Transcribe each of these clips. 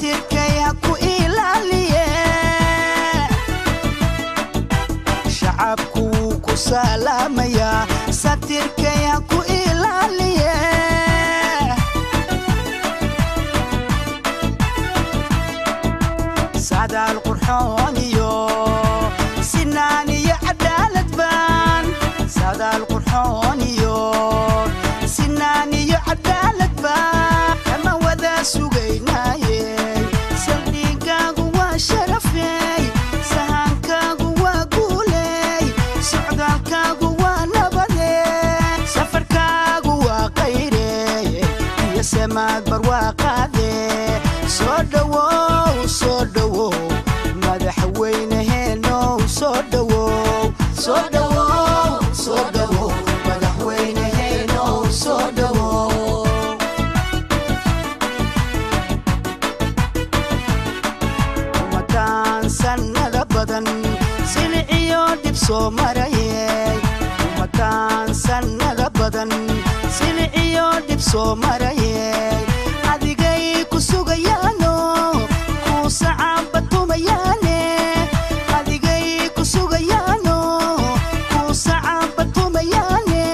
satirkay ha ku ilaaliye shacabku ku salaamaya satirkay ha ku ilaaliye سعد القرحانيو سناني عدالة بان سعد القرحانيو سناني عدالة بان كما وذا سوغيناي سلديقاقو وشرفي سهانكاقو وقولي سعدالكاقو ونبضي سفركاقو وقيري يا سماد برواقادي صدوو صدوو مدحوينهنو صدوو صدوو صدوو مدحوينهنو صدوو ومكان سنة بدن سلعيو دبسو مريي ومكان سنة بدن سلعيو دبسو مريي adigay ku sugayaano ku sacaabatu mayane adigay ku sugayaano ku sacaabatu mayane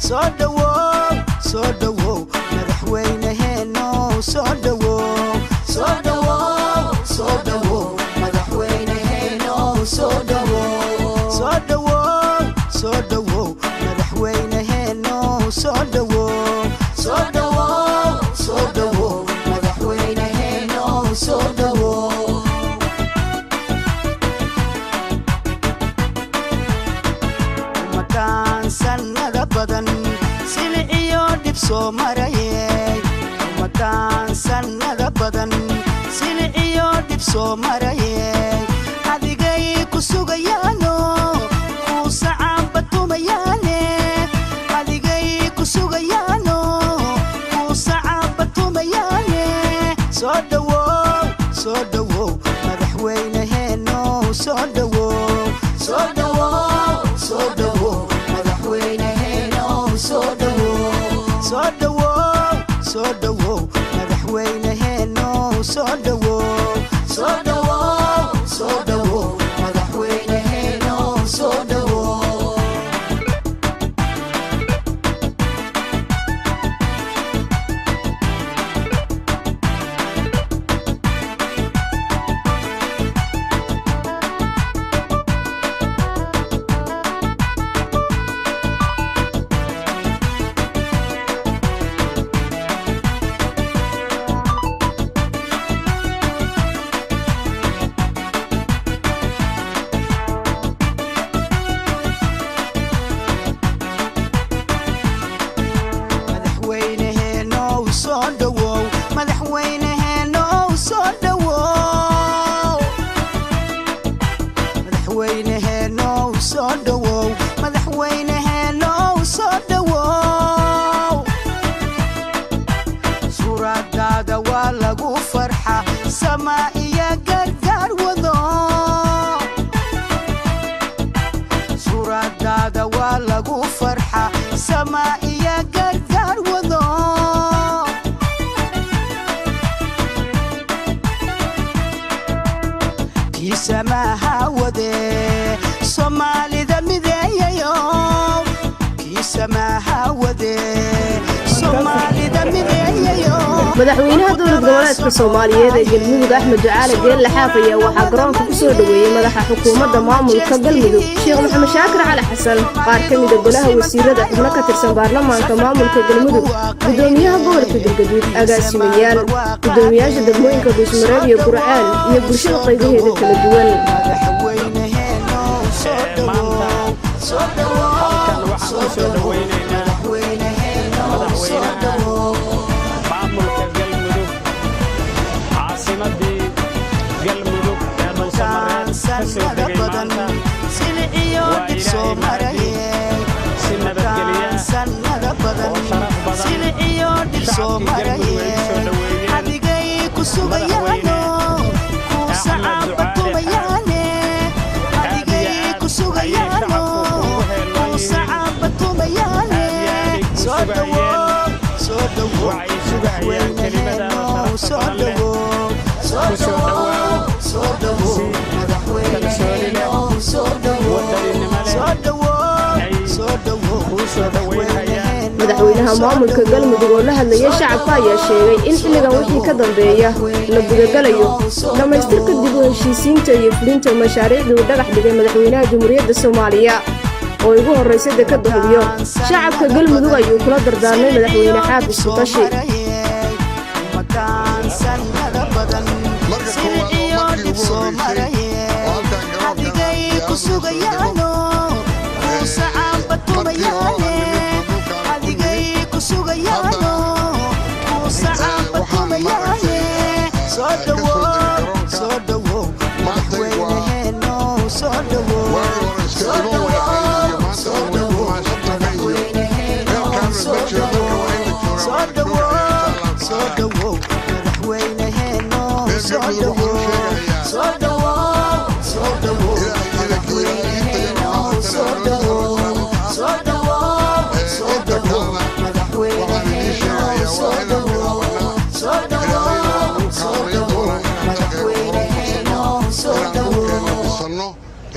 soo dhawow madaxweynaheeno soo dhawow madaxweynaheeno soo dhawow madaxweynaheeno soo dhawow مكان سنة بدن سلعيو دبسو مريي مكان سنة بدن سلعيو دبسو مريي adigay ku sugayaano ku sacaabatu mayane adigay ku sugayaano ku sacaabatu mayane soo dhawow madaxweynaheeno soo dhawow madaxweynaheeno soo dhawow madaxweynaheeno soo dhawow madaxweynaheeno soo dhawow suuradaada waa lagu farxa samaa iyo gargaar wado suuradaada waa lagu farxa samaa iyo gargaar wado kiisamaha wade soomaalida mideeyayo kiisamaha wade soomaalida mideeyayo madaxweynaha dowlad goboleedka Soomaaliyeed ee Galmudug Axmed Ducaale Geelle Xaafaya waxa garoonka ku soo dhaweeyay madaxa xukuumadda maamulka Galmudug Sheekh Maxamed Shaakir Cali Xasan qaar ka mid ah golaha wasiirada xubno ka tirsan baarlamaanka maamulka Galmudug gudoomiyaha gobolka Galgaduud agaasimayaal gudoomiyaasha degmooyinka Dhuusmareeb iyo Qurcaan iyo bulshada qaybaheeda kala duwan سلعيو دبسو مريي سنة بدن سلعيو دبسو مريي adigay ku sugayaano ku sacaabatu mayane adigay ku sugayaano ku sacaabatu mayane soo dhawow madaxweynaheeno soo dhawow madaxweynaha maamulka galmudug oo la hadlayay shacabka ayaa sheegay in xilligan wixii ka dambeeya la gudagalayo dhamaystirka dib u heshiisiinta iyo fulinta mashaariicdii uu dhagax dhigay madaxweynaha jamhuuriyadda Soomaaliya oo ugu horeysay dekada Hubyo. Shacabka galmudug ayuu kula dardaarmay madaxweyne Xaafis Tashi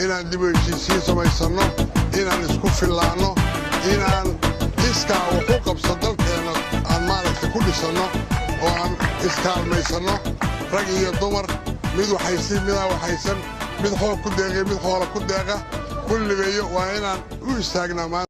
inaan dib u heshiisiin samaysano inaan isku fillaano inaan iskaa wax u qabso dalkeena aan maaragtay ku dhisano oo aan iskaalmaysano rag iyo dumar mid waxaysi midaa waxaysan mid xoog ku deeqay mid xoola ku deeqa kulligeeyo waa inaan u istaagnaa